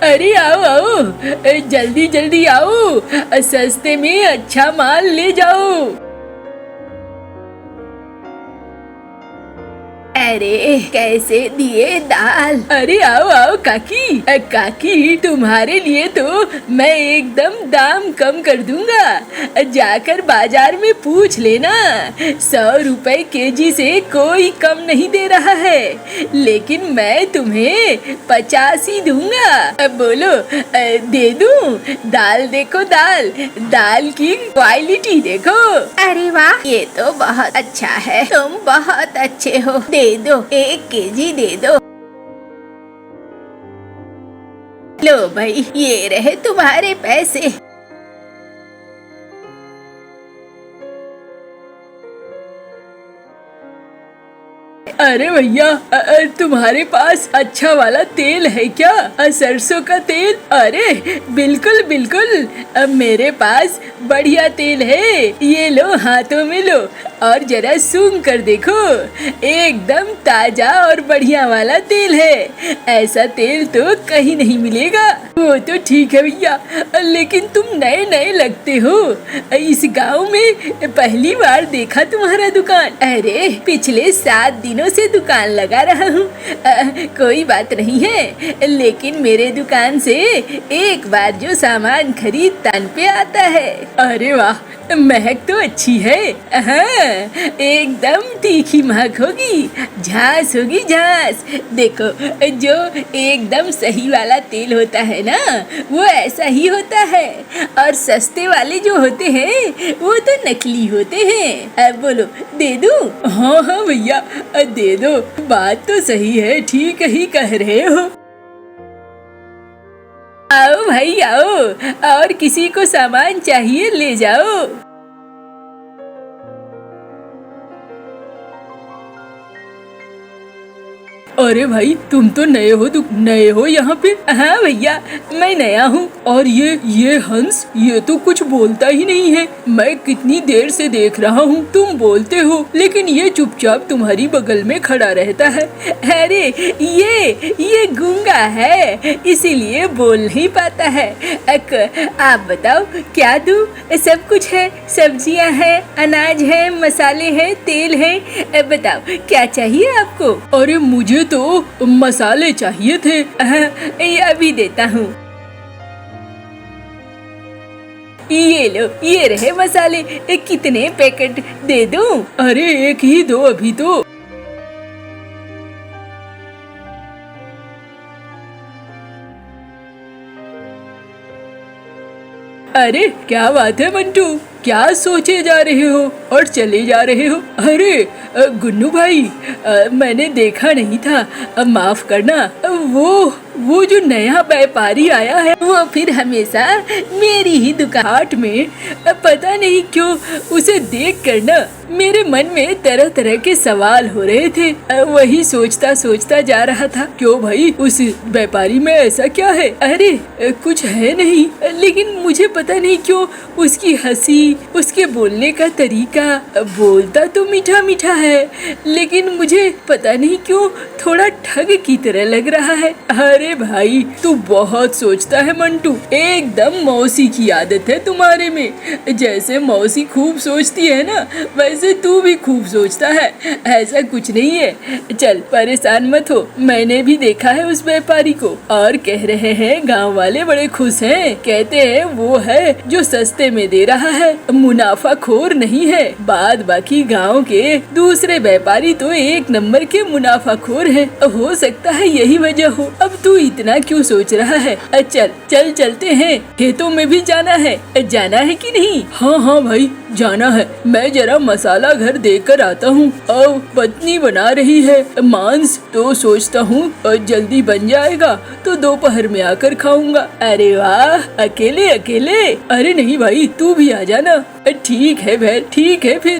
अरे आओ आओ, जल्दी जल्दी आओ, सस्ते में अच्छा माल ले जाओ। अरे कैसे दिए दाल। अरे आओ आओ काकी, काकी तुम्हारे लिए तो मैं एकदम दाम कम कर दूंगा। जाकर बाजार में पूछ लेना, 100 रुपए केजी से कोई कम नहीं दे रहा है, लेकिन मैं तुम्हें 50 ही दूंगा। अब बोलो दे दूं? दाल देखो, दाल दाल की क्वालिटी देखो। अरे वाह, ये तो बहुत अच्छा है, तुम बहुत अच्छे हो। दे दो, 1 केजी दे दो। लो भाई, ये रहे तुम्हारे पैसे। अरे भैया, तुम्हारे पास अच्छा वाला तेल है क्या? सरसों का तेल? अरे बिल्कुल बिल्कुल, मेरे पास बढ़िया तेल है। ये लो, हाथों में लो और जरा सूंघ कर देखो, एकदम ताजा और बढ़िया वाला तेल है। ऐसा तेल तो कहीं नहीं मिलेगा। वो तो ठीक है भैया, लेकिन तुम नए नए लगते हो, इस गांव में पहली बार देखा तुम्हारा दुकान। अरे पिछले 7 दिनों से दुकान लगा रहा हूँ। कोई बात नहीं है, लेकिन मेरे दुकान से एक बार जो सामान खरीद तन पे आता है। अरे वाह, महक तो अच्छी है। हाँ, एकदम तीखी महक होगी, झांस होगी झांस। देखो, जो एकदम सही वाला तेल होता है ना, वो ऐसा ही होता है, और सस्ते वाले जो होते हैं वो तो नकली होते हैं। अब बोलो, दे दूं? हाँ हाँ भैया, दे दो। बात तो सही है, ठीक ही कह रहे हो। आओ भाई आओ, और किसी को सामान चाहिए ले जाओ। अरे भाई, तुम तो नए हो यहाँ पे? हाँ भैया, मैं नया हूँ। और ये हंस, ये तो कुछ बोलता ही नहीं है। मैं कितनी देर से देख रहा हूँ, तुम बोलते हो लेकिन ये चुपचाप तुम्हारी बगल में खड़ा रहता है। अरे ये गूंगा है, इसीलिए बोल नहीं पाता है। आप बताओ क्या दूँ? सब कुछ है, सब्जियाँ हैं, अनाज है, मसाले हैं, तेल है। बताओ क्या चाहिए आपको? अरे मुझे तो मसाले चाहिए थे। ये अभी देता हूँ। ये लो, ये रहे मसाले। कितने पैकेट दे दूं? अरे 1 ही दो अभी तो। अरे क्या बात है मंटू, क्या सोचे जा रहे हो और चले जा रहे हो? अरे गुन्नू भाई, मैंने देखा नहीं था, माफ करना। वो जो नया व्यापारी आया है, वो फिर हमेशा मेरी ही दुकान में, पता नहीं क्यों उसे देख कर ना मेरे मन में तरह तरह के सवाल हो रहे थे। वही सोचता सोचता जा रहा था। क्यों भाई, उस व्यापारी में ऐसा क्या है? अरे कुछ है नहीं, लेकिन मुझे पता नहीं क्यों उसकी हंसी, उसके बोलने का तरीका, बोलता तो मीठा मीठा है, लेकिन मुझे पता नहीं क्यों थोड़ा ठग की तरह लग रहा है। अरे भाई, तू बहुत सोचता है मंटू, एकदम मौसी की आदत है तुम्हारे में। जैसे मौसी खूब सोचती है ना, वैसे तू भी खूब सोचता है। ऐसा कुछ नहीं है, चल परेशान मत हो। मैंने भी देखा है उस व्यापारी को, और कह रहे हैं गांव वाले बड़े खुश हैं। कहते हैं वो है जो सस्ते में दे रहा है, मुनाफाखोर नहीं है। बाद बाकी गांव के दूसरे व्यापारी तो 1 नंबर के मुनाफाखोर हैं। हो सकता है यही वजह हो। अब तू इतना क्यों सोच रहा है? चल चलते हैं, खेतों में भी जाना है। जाना है कि नहीं? हाँ हाँ भाई, जाना है। मैं जरा मसाला घर देकर आता हूँ। अब पत्नी बना रही है मांस, तो सोचता हूँ जल्दी बन जाएगा तो दोपहर में आकर खाऊंगा। अरे वाह, अकेले अकेले? अरे नहीं भाई, तू भी आ जाना। ठीक है भाई, ठीक है फिर।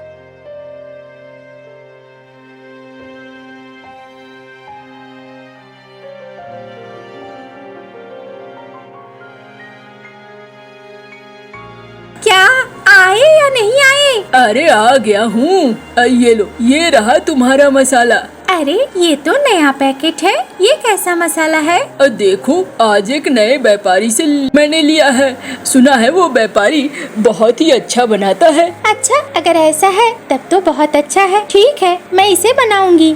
क्या आए या नहीं आए? अरे आ गया हूँ। ये लो, ये रहा तुम्हारा मसाला। अरे ये तो नया पैकेट है, ये कैसा मसाला है? देखो, आज एक नए व्यापारी से मैंने लिया है। सुना है वो व्यापारी बहुत ही अच्छा बनाता है। अच्छा, अगर ऐसा है तब तो बहुत अच्छा है। ठीक है, मैं इसे बनाऊंगी।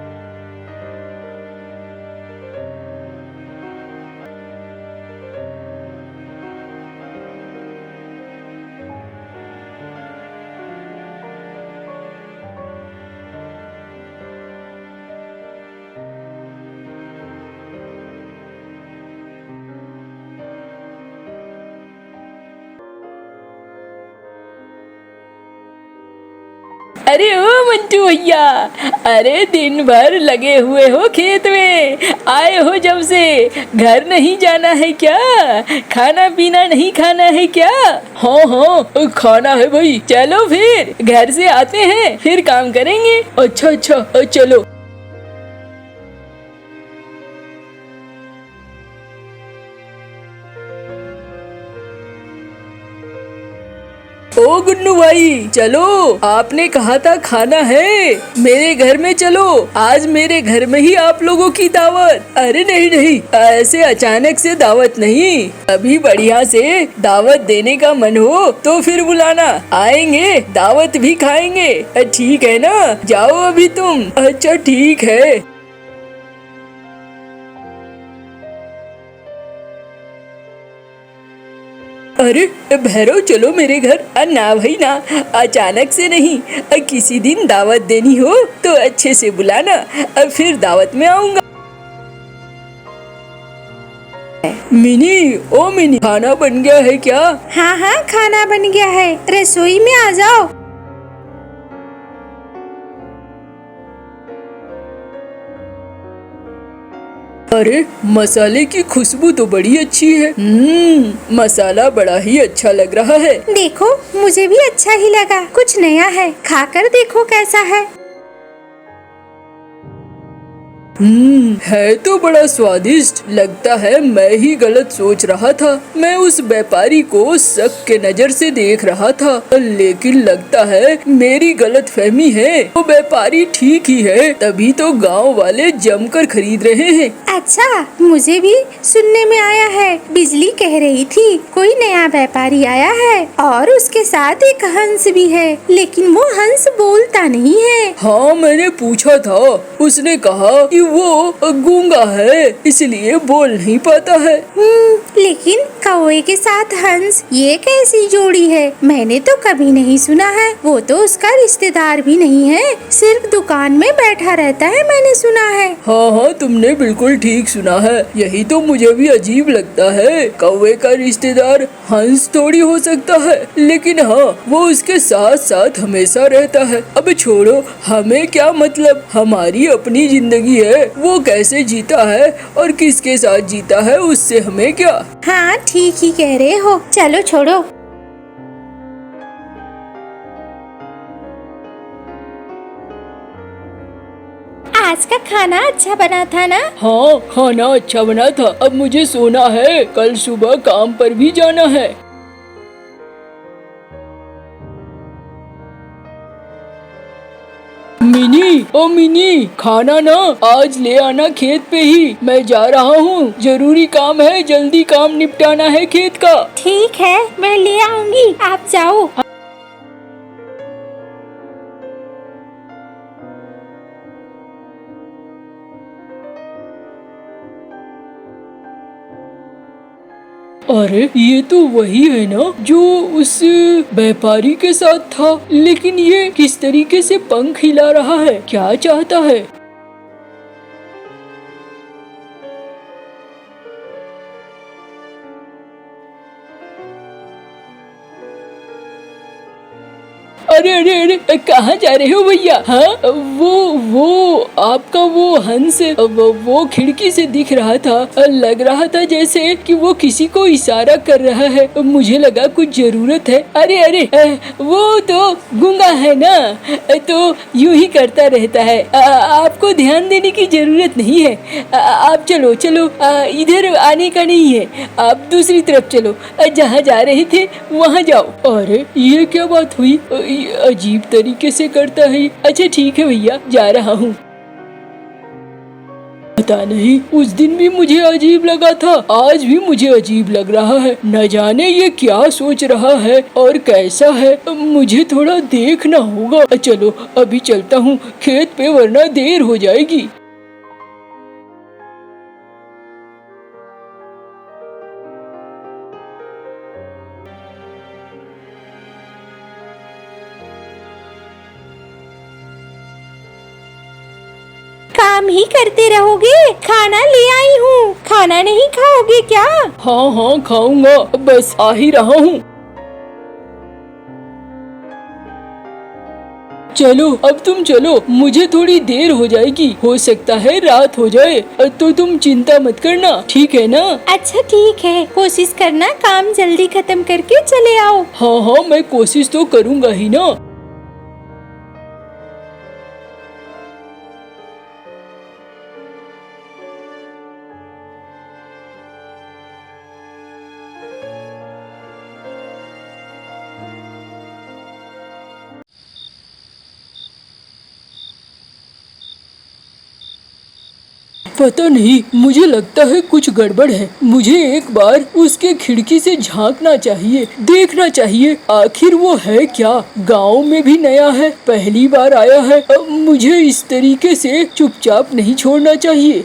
अरे ओ मंटू भैया, अरे दिन भर लगे हुए हो खेत में, आए हो जब से, घर नहीं जाना है क्या? खाना पीना नहीं खाना है क्या? हाँ हाँ खाना है भाई, चलो फिर घर से आते हैं फिर काम करेंगे। अच्छा अच्छा चलो। ओ गुन्नू भाई, चलो, आपने कहा था खाना है, मेरे घर में चलो। आज मेरे घर में ही आप लोगों की दावत। अरे नहीं नहीं, ऐसे अचानक से दावत नहीं, अभी बढ़िया से दावत देने का मन हो तो फिर बुलाना, आएंगे, दावत भी खाएंगे। ठीक है ना? जाओ अभी तुम। अच्छा ठीक है। अरे भैरव, चलो मेरे घर। ना भाई ना, अचानक से नहीं, किसी दिन दावत देनी हो तो अच्छे से बुलाना, फिर दावत में आऊंगा। मिनी, ओ मिनी, खाना बन गया है क्या? हाँ हाँ, खाना बन गया है, रसोई में आ जाओ। अरे मसाले की खुशबू तो बड़ी अच्छी है। मसाला बड़ा ही अच्छा लग रहा है। देखो, मुझे भी अच्छा ही लगा, कुछ नया है, खाकर देखो कैसा है। है तो बड़ा स्वादिष्ट। लगता है मैं ही गलत सोच रहा था। मैं उस व्यापारी को शक के नजर से देख रहा था, लेकिन लगता है मेरी गलतफहमी है। वो व्यापारी ठीक ही है, तभी तो गांव वाले जमकर खरीद रहे हैं। अच्छा, मुझे भी सुनने में आया है, बिजली कह रही थी कोई नया व्यापारी आया है और उसके साथ एक हंस भी है, लेकिन वो हंस बोलता नहीं है। हाँ, मैंने पूछा था, उसने कहा कि वो गूंगा है, इसलिए बोल नहीं पाता है। लेकिन कौवे के साथ हंस, ये कैसी जोड़ी है? मैंने तो कभी नहीं सुना है। वो तो उसका रिश्तेदार भी नहीं है, सिर्फ दुकान में बैठा रहता है, मैंने सुना है। हाँ हाँ, तुमने बिल्कुल ठीक सुना है। यही तो मुझे भी अजीब लगता है। कौवे का रिश्तेदार हंस थोड़ी हो सकता है, लेकिन हाँ, वो उसके साथ साथ हमेशा रहता है। अब छोड़ो, हमें क्या मतलब, हमारी अपनी जिंदगी है। वो कैसे जीता है और किसके साथ जीता है, उससे हमें क्या। हाँ, ठीक ही कह रहे हो, चलो छोड़ो। आज का खाना अच्छा बना था ना? हाँ, खाना अच्छा बना था। अब मुझे सोना है, कल सुबह काम पर भी जाना है। मिनी, ओ मिनी, खाना ना आज ले आना खेत पे ही। मैं जा रहा हूँ, जरूरी काम है, जल्दी काम निपटाना है खेत का। ठीक है, मैं ले आऊंगी, आप जाओ। अरे ये तो वही है ना जो उस व्यापारी के साथ था, लेकिन ये किस तरीके से पंख हिला रहा है, क्या चाहता है? अरे अरे अरे, कहाँ जा रहे हो भैया? हाँ, वो आपका वो हंस वो खिड़की से दिख रहा था। लग रहा था जैसे कि वो किसी को इशारा कर रहा है। मुझे लगा कुछ जरूरत है। अरे अरे, वो तो गूंगा है ना, तो यूं ही करता रहता है। आपको ध्यान देने की जरूरत नहीं है। आप चलो चलो, इधर आने का नहीं है, आप दूसरी तरफ चलो, जहाँ जा रहे थे वहाँ जाओ। अरे ये क्या बात हुई, अजीब तरीके से करता है। अच्छा ठीक है भैया, जा रहा हूँ। पता नहीं, उस दिन भी मुझे अजीब लगा था, आज भी मुझे अजीब लग रहा है। न जाने ये क्या सोच रहा है और कैसा है, मुझे थोड़ा देखना होगा। चलो अभी चलता हूँ खेत पे, वरना देर हो जाएगी। काम ही करते रहोगे? खाना ले आई हूँ, खाना नहीं खाओगे क्या? हाँ हाँ खाऊंगा, बस आ ही रहा हूँ। चलो अब तुम चलो, मुझे थोड़ी देर हो जाएगी, हो सकता है रात हो जाए, तो तुम चिंता मत करना, ठीक है ना? अच्छा ठीक है, कोशिश करना काम जल्दी खत्म करके चले आओ। हाँ हाँ मैं कोशिश तो करूँगा ही ना। पता नहीं, मुझे लगता है कुछ गड़बड़ है। मुझे एक बार उसके खिड़की से झांकना चाहिए, देखना चाहिए आखिर वो है क्या। गांव में भी नया है, पहली बार आया है, अब मुझे इस तरीके से चुपचाप नहीं छोड़ना चाहिए।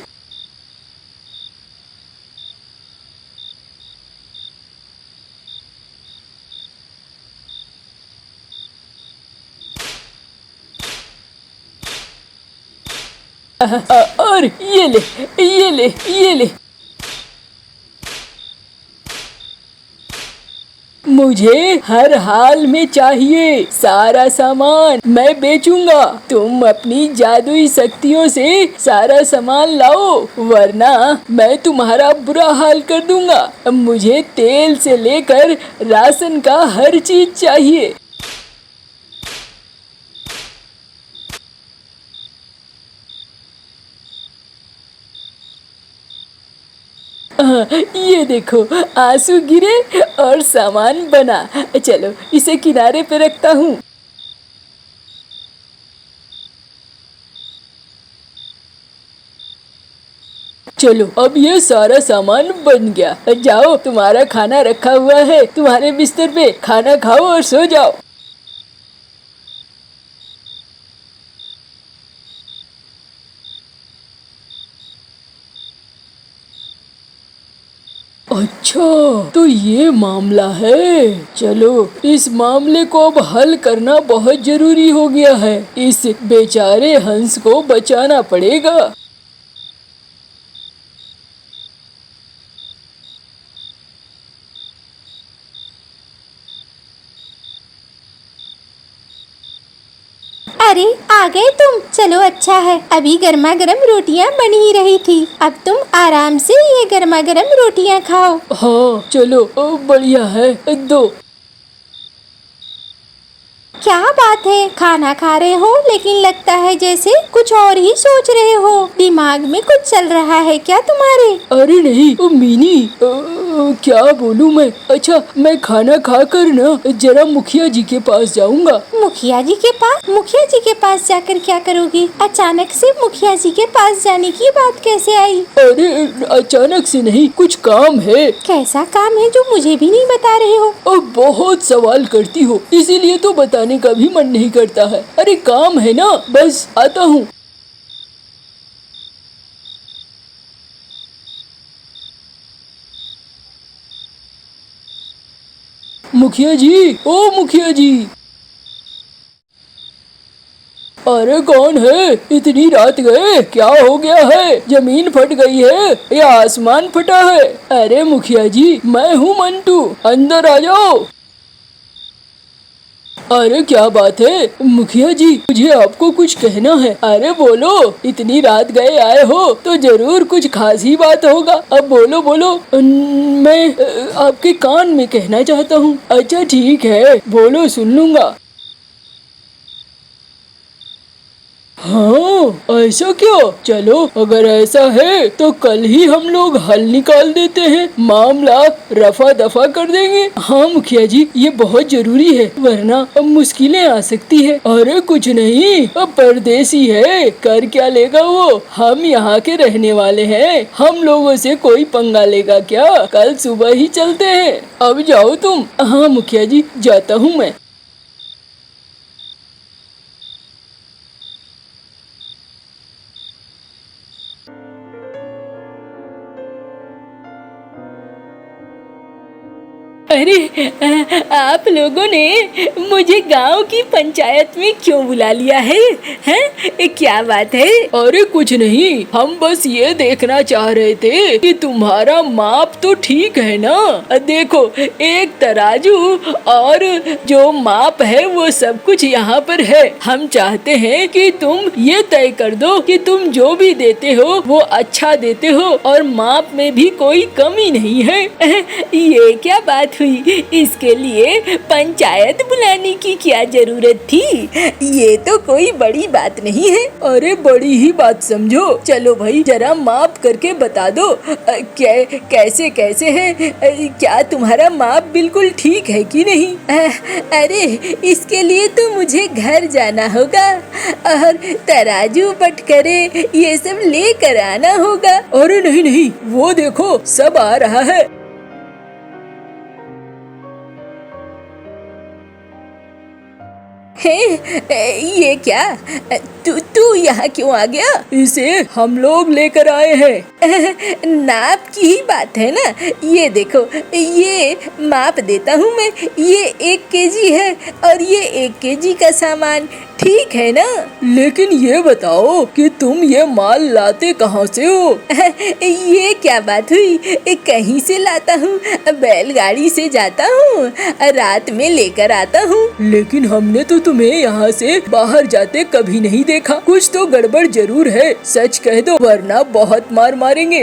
और ये ले, ये ले, ये ले। मुझे हर हाल में चाहिए, सारा सामान मैं बेचूंगा। तुम अपनी जादुई शक्तियों से सारा सामान लाओ, वरना मैं तुम्हारा बुरा हाल कर दूंगा। मुझे तेल से लेकर राशन का हर चीज चाहिए। ये देखो, आंसू गिरे और सामान बना। चलो इसे किनारे पे रखता हूँ। चलो अब ये सारा सामान बन गया। जाओ, तुम्हारा खाना रखा हुआ है तुम्हारे बिस्तर पे, खाना खाओ और सो जाओ। अच्छा तो ये मामला है। चलो इस मामले को अब हल करना बहुत जरूरी हो गया है। इस बेचारे हंस को बचाना पड़ेगा। अरे आ गए तुम, चलो अच्छा है, अभी गर्मा गर्म रोटियां बन ही रही थी। अब तुम आराम से ये गर्मा गर्म रोटियां खाओ। हाँ चलो, बढ़िया है, दो। क्या बात है, खाना खा रहे हो लेकिन लगता है जैसे कुछ और ही सोच रहे हो। दिमाग में कुछ चल रहा है क्या तुम्हारे? अरे नहीं मीनी, क्या बोलूं मैं। अच्छा मैं खाना खाकर ना जरा मुखिया जी के पास जाऊंगा। मुखिया जी के पास? मुखिया जी के पास जाकर क्या करोगी? अचानक से मुखिया जी के पास जाने की बात कैसे आई? अरे अचानक से नहीं, कुछ काम है। कैसा काम है जो मुझे भी नहीं बता रहे हो? बहुत सवाल करती हो, इसीलिए तो बताने का भी मन नहीं करता है। अरे काम है ना, बस आता हूँ। मुखिया जी, ओ मुखिया जी। अरे कौन है, इतनी रात गए, क्या हो गया है? जमीन फट गई है या आसमान फटा है? अरे मुखिया जी, मैं हूँ मंटू, अंदर आ जाओ। अरे क्या बात है मुखिया जी, मुझे आपको कुछ कहना है। अरे बोलो, इतनी रात गए आए हो तो जरूर कुछ खास ही बात होगा। अब बोलो बोलो, मैं आपके कान में कहना चाहता हूँ। अच्छा ठीक है, बोलो, सुन लूंगा। हाँ, ऐसा क्या? चलो अगर ऐसा है तो कल ही हम लोग हल निकाल देते हैं, मामला रफा दफा कर देंगे। हाँ मुखिया जी, ये बहुत जरूरी है, वरना अब मुश्किलें आ सकती है। अरे कुछ नहीं, अब परदेसी है, कर क्या लेगा वो, हम यहाँ के रहने वाले हैं, हम लोगों से कोई पंगा लेगा क्या? कल सुबह ही चलते हैं, अब जाओ तुम। हाँ मुखिया जी, जाता हूँ मैं। अरे आप लोगों ने मुझे गांव की पंचायत में क्यों बुला लिया है? हैं? क्या बात है? अरे कुछ नहीं, हम बस ये देखना चाह रहे थे कि तुम्हारा माप तो ठीक है ना। देखो, एक तराजू और जो माप है वो सब कुछ यहाँ पर है। हम चाहते हैं कि तुम ये तय कर दो कि तुम जो भी देते हो वो अच्छा देते हो और माप में भी कोई कमी नहीं है। ये क्या बात हुई? इसके लिए पंचायत बुलाने की क्या जरूरत थी? ये तो कोई बड़ी बात नहीं है। अरे बड़ी ही बात समझो। चलो भाई, जरा माप करके बता दो, कैसे कैसे है? क्या तुम्हारा माप बिल्कुल ठीक है कि नहीं? अरे इसके लिए तो मुझे घर जाना होगा और तराजू पटकरे ये सब लेकर आना होगा। अरे नहीं नहीं, वो देखो सब आ रहा है। ये क्या? तू यहाँ क्यों आ गया? इसे हम लोग लेकर आए हैं। नाप की ही बात है ना। ये देखो, ये माप देता हूँ मैं, ये 1 केजी है और ये 1 केजी का सामान, ठीक है ना? लेकिन ये बताओ कि तुम ये माल लाते कहाँ से हो? ये क्या बात हुई? कहीं से लाता हूँ, बैलगाड़ी से जाता हूँ, रात में लेकर आता हूँ। लेकिन हमने तो तुम्हें यहाँ से बाहर जाते कभी नहीं देखा। कुछ तो गड़बड़ जरूर है, सच कह दो वरना बहुत मार मारेंगे।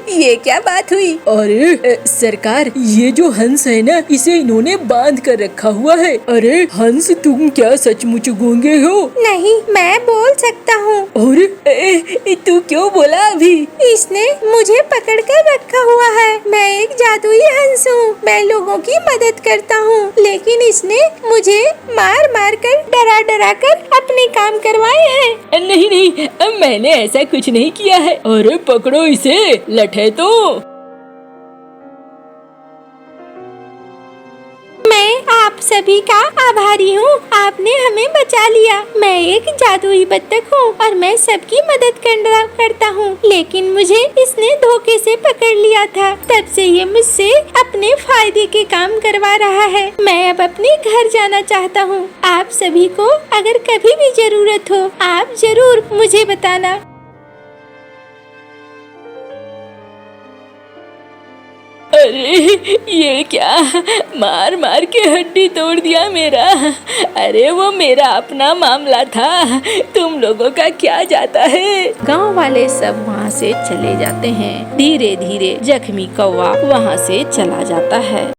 ये क्या बात हुई? अरे सरकार, ये जो हंस है ना, इसे इन्होंने बांध कर रखा हुआ है। अरे हंस, तुम क्या सचमुच गूंगे हो? नहीं, मैं बोल सकता हूँ। अरे तू क्यों बोला अभी? इसने मुझे पकड़ कर रखा हुआ है। मैं एक जादुई हंस हूँ, मैं लोगों की मदद करता हूँ, लेकिन इसने मुझे मार मार कर, डरा डरा कर अपने काम करवाए हैं। नहीं नहीं, मैंने ऐसा कुछ नहीं किया है। अरे पकड़ो इसे, लठे तो। मैं आप सभी का आभारी हूँ, आपने हमें बचा लिया। मैं एक जादुई बत्तख हूँ और मैं सबकी मदद करता हूँ, लेकिन मुझे इसने धोखे से पकड़ लिया था। तब से ये मुझसे अपने फायदे के काम करवा रहा है। मैं अब अपने घर जाना चाहता हूँ। आप सभी को अगर कभी भी जरूरत हो, आप जरूर मुझे बताना। अरे ये क्या, मार मार के हड्डी तोड़ दिया मेरा। अरे वो मेरा अपना मामला था, तुम लोगों का क्या जाता है। गांव वाले सब वहाँ से चले जाते हैं। धीरे धीरे जख्मी कौवा वहाँ से चला जाता है।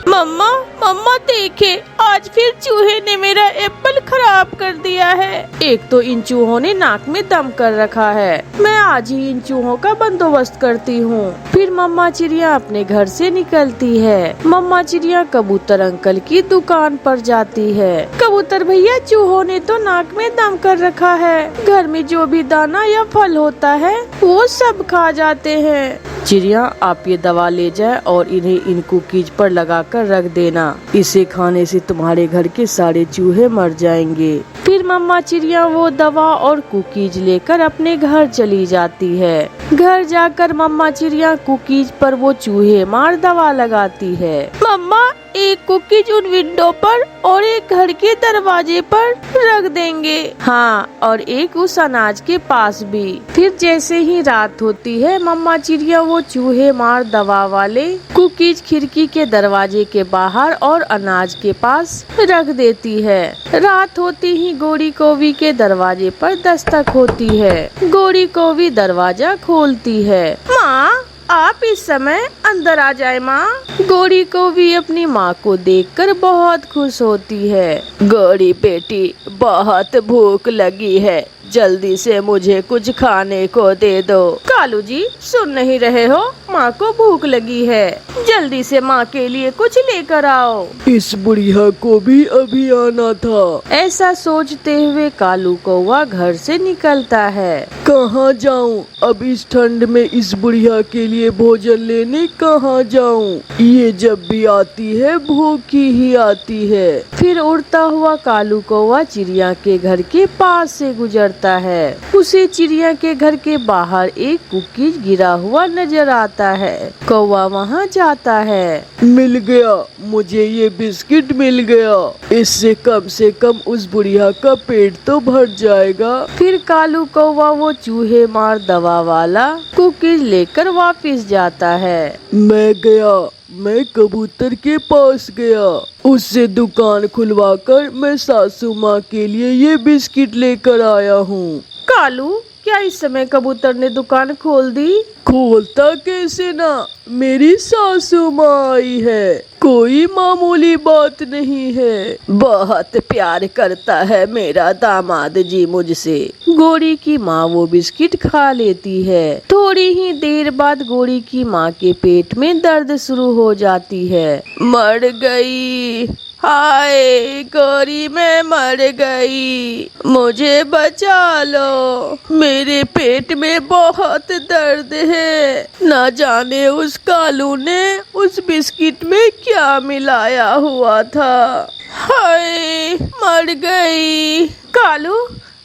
मम्मा मम्मा देखे, आज फिर चूहे ने मेरा एप्पल खराब कर दिया है। एक तो इन चूहों ने नाक में दम कर रखा है। मैं आज ही इन चूहों का बंदोबस्त करती हूँ। फिर मम्मा चिड़िया अपने घर से निकलती है। मम्मा चिड़िया कबूतर अंकल की दुकान पर जाती है। कबूतर भैया, चूहों ने तो नाक में दम कर रखा है। घर में जो भी दाना या फल होता है वो सब खा जाते हैं। चिड़िया, आप ये दवा ले जाए और इन्हें इन कुकीज पर लगाकर रख देना। इसे खाने से तुम्हारे घर के सारे चूहे मर जाएंगे। फिर मम्मा चिड़िया वो दवा और कुकीज लेकर अपने घर चली जाती है। घर जाकर मम्मा चिड़िया कुकीज पर वो चूहे मार दवा लगाती है। मम्मा, एक कुकीज उन विंडो पर और एक घर के दरवाजे पर रख देंगे। हाँ, और एक उस अनाज के पास भी। फिर जैसे ही रात होती है, मम्मा चिड़िया वो चूहे मार दवा वाले कुकीज खिड़की के दरवाजे के बाहर और अनाज के पास रख देती है। रात होती ही गोरी कोवी के दरवाजे पर दस्तक होती है। गोरी कोवी दरवाजा खोलती है। माँ, आप इस समय अंदर आ जाए। माँ, गौरी को भी अपनी माँ को देखकर बहुत खुश होती है। गौरी बेटी, बहुत भूख लगी है, जल्दी से मुझे कुछ खाने को दे दो। कालू जी, सुन नहीं रहे हो? माँ को भूख लगी है, जल्दी से माँ के लिए कुछ लेकर आओ। इस बुढ़िया को भी अभी आना था। ऐसा सोचते हुए कालू कौवा घर से निकलता है। कहाँ जाऊँ अब इस ठंड में? इस बुढ़िया के लिए भोजन लेने कहाँ जाऊँ? ये जब भी आती है भूखी ही आती है। फिर उड़ता हुआ कालू कौवा चिड़िया के घर के पास से गुजरता है। उसे चिड़िया के घर के बाहर एक कुकीज गिरा हुआ नजर आता है। कौवा वहाँ जाता है। मिल गया, मुझे ये बिस्किट मिल गया। इससे कम से कम उस बुढ़िया का पेट तो भर जाएगा। फिर कालू कौवा वो चूहे मार दवा वाला कुकीज लेकर वापस जाता है। मैं कबूतर के पास गया, उससे दुकान खुलवाकर मैं सासू माँ के लिए ये बिस्किट लेकर आया हूँ। कालू, क्या इस समय कबूतर ने दुकान खोल दी? खोलता कैसे ना, मेरी सासू माँ आई है, कोई मामूली बात नहीं है। बहुत प्यार करता है मेरा दामाद जी मुझसे। गौरी की माँ वो बिस्किट खा लेती है। थोड़ी ही देर बाद गौरी की माँ के पेट में दर्द शुरू हो जाती है। मर गई, हाय गौरी, मैं मर गई, मुझे बचा लो, मेरे पेट में बहुत दर्द है। न जाने उस कालू ने उस बिस्किट में क्या मिलाया हुआ था। हाय, मर गई। कालू,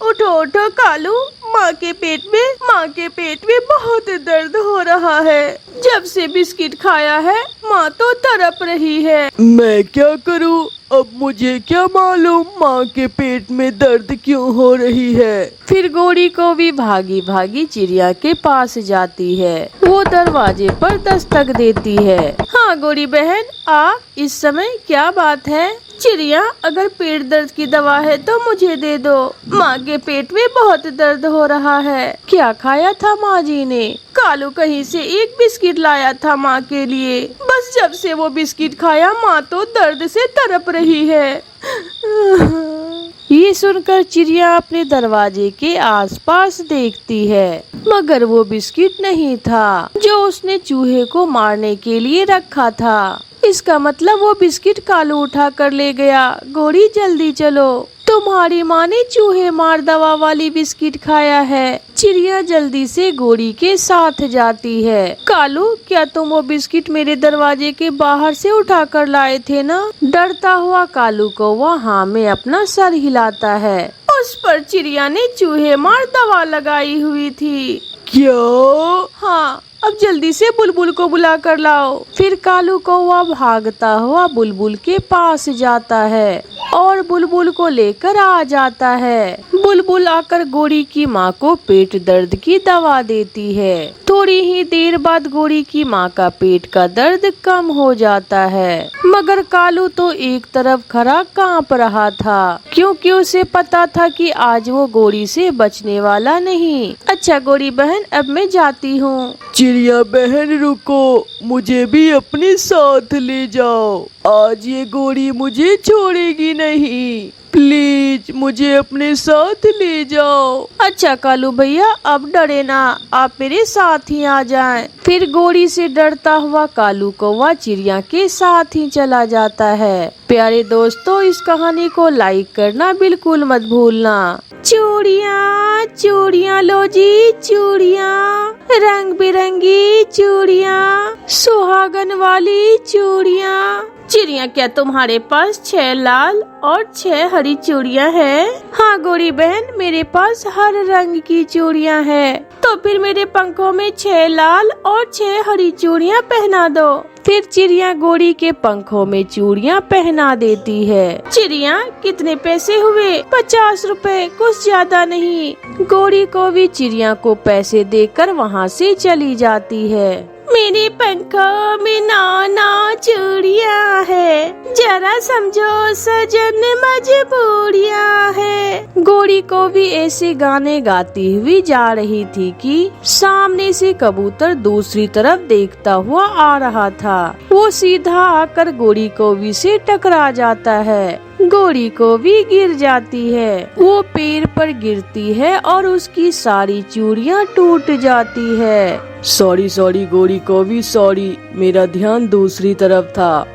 उठो उठो कालू, माँ के पेट में बहुत दर्द हो रहा है। जब से बिस्किट खाया है माँ तो तड़प रही है। मैं क्या करूँ? अब मुझे क्या मालूम माँ के पेट में दर्द क्यों हो रही है। फिर गौरी को भी भागी भागी चिड़िया के पास जाती है। वो दरवाजे पर दस्तक देती है। हाँ गौरी बहन, आ, इस समय क्या बात है? चिड़िया, अगर पेट दर्द की दवा है तो मुझे दे दो, माँ के पेट में बहुत दर्द हो रहा है। क्या खाया था माँ जी ने? कालू कहीं से एक बिस्किट लाया था माँ के लिए, बस जब से वो बिस्किट खाया माँ तो दर्द से तड़प रही है। ये सुनकर चिड़िया अपने दरवाजे के आसपास देखती है, मगर वो बिस्किट नहीं था जो उसने चूहे को मारने के लिए रखा था। इसका मतलब वो बिस्किट कालू उठा कर ले गया। गौरी जल्दी चलो, तुम्हारी माँ ने चूहे मार दवा वाली बिस्किट खाया है। चिड़िया जल्दी से गौरी के साथ जाती है। कालू, क्या तुम वो बिस्किट मेरे दरवाजे के बाहर से उठा कर लाए थे ना? डरता हुआ कालू कौवा हाँ में अपना सर हिलाता है। उस पर चिड़िया ने चूहे मार दवा लगाई हुई थी। क्या? हाँ, अब जल्दी से बुलबुल को बुला कर लाओ। फिर कालू कौवा भागता हुआ बुलबुल के पास जाता है और बुलबुल को लेकर आ जाता है। बुलबुल आकर गौरी की माँ को पेट दर्द की दवा देती है। थोड़ी ही देर बाद गौरी की माँ का पेट का दर्द कम हो जाता है, मगर कालू तो एक तरफ खड़ा कांप रहा था, क्योंकि उसे पता था कि आज वो गौरी से बचने वाला नहीं। अच्छा गौरी बहन, अब मैं जाती हूँ। चिड़िया बहन रुको, मुझे भी अपने साथ ले जाओ, आज ये गौरी मुझे छोड़ेगी नहीं, प्लीज मुझे अपने साथ ले जाओ। अच्छा कालू भैया, अब डरे ना, आप मेरे साथ ही आ जाएं। फिर गौरी से डरता हुआ कालू कौवा चिड़िया के साथ ही चला जाता है। प्यारे दोस्तों, इस कहानी को लाइक करना बिल्कुल मत भूलना। चूड़ियाँ चूड़ियाँ लो जी, चूड़ियाँ रंग बिरंगी चूड़ियाँ, सुहागन वाली चूड़ियाँ। चिड़िया, क्या तुम्हारे पास 6 लाल और 6 हरी चूड़ियाँ हैं? हाँ गौरी बहन, मेरे पास हर रंग की चूड़ियाँ हैं। तो फिर मेरे पंखों में 6 लाल और 6 हरी चूड़ियाँ पहना दो। फिर चिड़िया गौरी के पंखों में चूड़ियाँ पहना देती है। चिड़िया, कितने पैसे हुए? 50 रुपए, कुछ ज्यादा नहीं। गौरी को भी चिड़िया को पैसे देकर वहाँ से चली जाती है। मेरे पंखों में 9 चूड़ियाँ है, जरा समझो सजन मजबूरियाँ है। गोरी को भी ऐसे गाने गाती हुई जा रही थी कि सामने से कबूतर दूसरी तरफ देखता हुआ आ रहा था। वो सीधा आकर गोरी कोवी से टकरा जाता है। गोरी को भी गिर जाती है। वो पेड़ पर गिरती है और उसकी सारी चूड़ियाँ टूट जाती है। सॉरी गोरी कोवी, सॉरी, मेरा ध्यान दूसरी तरफ था।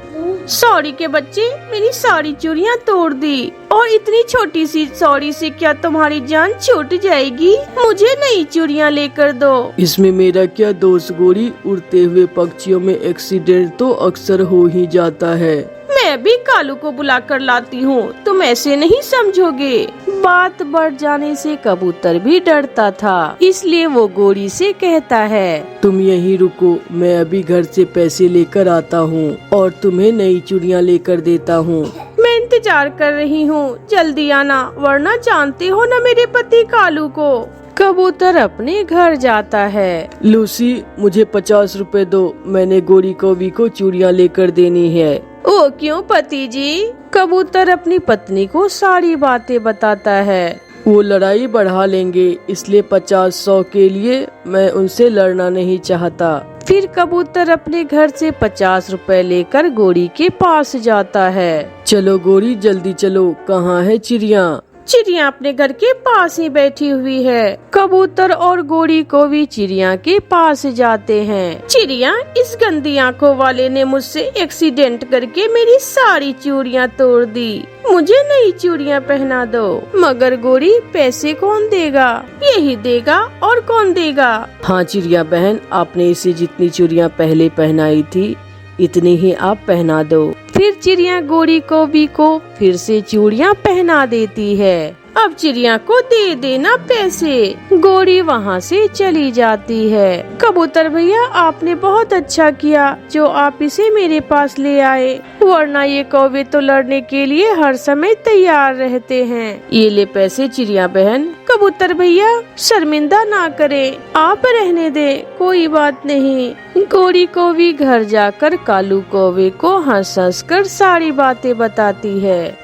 सॉरी के बच्चे, मेरी सारी चूड़ियाँ तोड़ दी, और इतनी छोटी सी सॉरी से क्या तुम्हारी जान छूट जाएगी? मुझे नई चूड़ियाँ लेकर दो। इसमें मेरा क्या दोष गोरी, उड़ते हुए पक्षियों में एक्सीडेंट तो अक्सर हो ही जाता है। मैं भी कालू को बुला कर लाती हूँ, तुम ऐसे नहीं समझोगे। बात बढ़ जाने से कबूतर भी डरता था, इसलिए वो गोरी से कहता है, तुम यहीं रुको, मैं अभी घर से पैसे लेकर आता हूँ और तुम्हें नई चूड़ियाँ लेकर देता हूँ। मैं इंतजार कर रही हूँ, जल्दी आना, वरना जानते हो न मेरे पति कालू को। कबूतर अपने घर जाता है। लूसी, मुझे 50 रुपए दो, मैंने गोरी कोवी को चूड़ियाँ लेकर देनी है। ओ क्यों पति जी? कबूतर अपनी पत्नी को सारी बातें बताता है। वो लड़ाई बढ़ा लेंगे, इसलिए 50-100 के लिए मैं उनसे लड़ना नहीं चाहता। फिर कबूतर अपने घर से 50 रुपए लेकर गोरी के पास जाता है। चलो गोरी, जल्दी चलो, कहाँ है चिड़िया? चिड़िया अपने घर के पास ही बैठी हुई है। कबूतर और गोरी को भी चिड़िया के पास जाते हैं। चिड़िया, इस गंदी आंखों वाले ने मुझसे एक्सीडेंट करके मेरी सारी चूड़ियाँ तोड़ दी, मुझे नई चूड़ियाँ पहना दो। मगर गोरी, पैसे कौन देगा? यही देगा, और कौन देगा? हाँ चिड़िया बहन, आपने इसे जितनी चूड़ियाँ पहले पहनाई थी इतनी ही आप पहना दो। फिर चिड़िया गोरी कोवी को फिर से चूड़ियाँ पहना देती है। अब चिड़िया को दे देना पैसे। गोरी वहाँ से चली जाती है। कबूतर भैया, आपने बहुत अच्छा किया जो आप इसे मेरे पास ले आए, वरना ये कौवे तो लड़ने के लिए हर समय तैयार रहते हैं। ये ले पैसे चिड़िया बहन। कबूतर भैया, शर्मिंदा ना करे, आप रहने दे, कोई बात नहीं। गोरी कोवी घर जाकर कालू कौवे को हंस कर सारी बातें बताती है।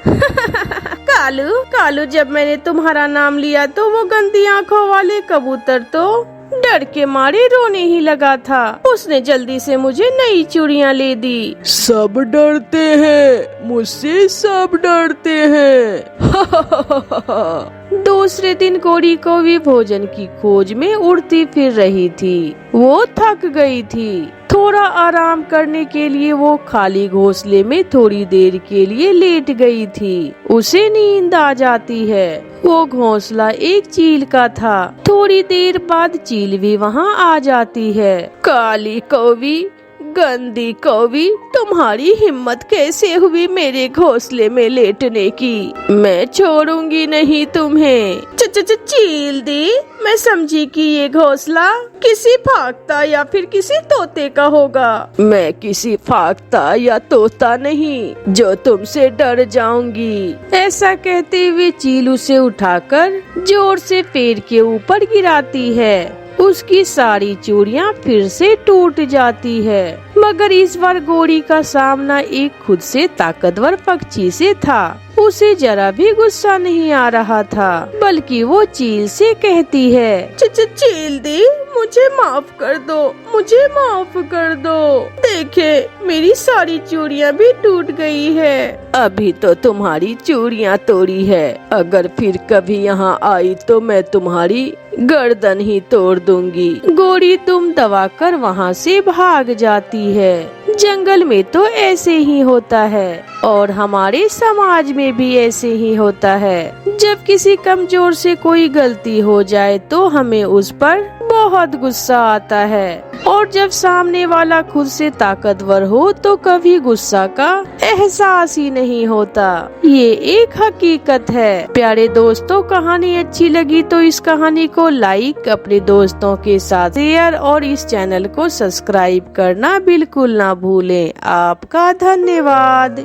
कालू, जब मैंने तुम्हारा नाम लिया तो वो गंदी आंखों वाले कबूतर तो डर के मारे रोने ही लगा था। उसने जल्दी से मुझे नई चूड़ियाँ ले दी। सब डरते हैं, मुझसे सब डरते हैं। दूसरे दिन गोरी कोवी भोजन की खोज में उड़ती फिर रही थी। वो थक गई थी। थोड़ा आराम करने के लिए वो खाली घोंसले में थोड़ी देर के लिए लेट गई थी। उसे नींद आ जाती है। वो घोंसला एक चील का था। थोड़ी देर बाद चील भी वहाँ आ जाती है। काली कौवी, गंदी कौवी, तुम्हारी हिम्मत कैसे हुई मेरे घोंसले में लेटने की? मैं छोड़ूंगी नहीं तुम्हें। चील दी, मैं समझी कि ये घोंसला किसी फाख्ता या फिर किसी तोते का होगा। मैं किसी फाख्ता या तोता नहीं जो तुमसे डर जाऊंगी। ऐसा कहते हुए चील उसे उठाकर जोर से पेड़ के ऊपर गिराती है। उसकी सारी चूड़ियाँ फिर से टूट जाती है। मगर इस बार गोरी का सामना एक खुद से ताकतवर पक्षी से था। उसे जरा भी गुस्सा नहीं आ रहा था, बल्कि वो चील से कहती है, चील दी, मुझे माफ कर दो, मुझे माफ कर दो। देखे, मेरी सारी चूड़ियाँ भी टूट गई है। अभी तो तुम्हारी चूड़ियाँ तोड़ी है, अगर फिर कभी यहाँ आई तो मैं तुम्हारी गर्दन ही तोड़ दूंगी। गोरी दुम दबाकर वहाँ से भाग जाती है। जंगल में तो ऐसे ही होता है और हमारे समाज में भी ऐसे ही होता है। जब किसी कमजोर से कोई गलती हो जाए तो हमें उस पर बहुत गुस्सा आता है, और जब सामने वाला खुद से ताकतवर हो तो कभी गुस्सा का एहसास ही नहीं होता। ये एक हकीकत है। प्यारे दोस्तों, कहानी अच्छी लगी तो इस कहानी को लाइक, अपने दोस्तों के साथ शेयर और इस चैनल को सब्सक्राइब करना बिल्कुल ना भूलें। आपका धन्यवाद।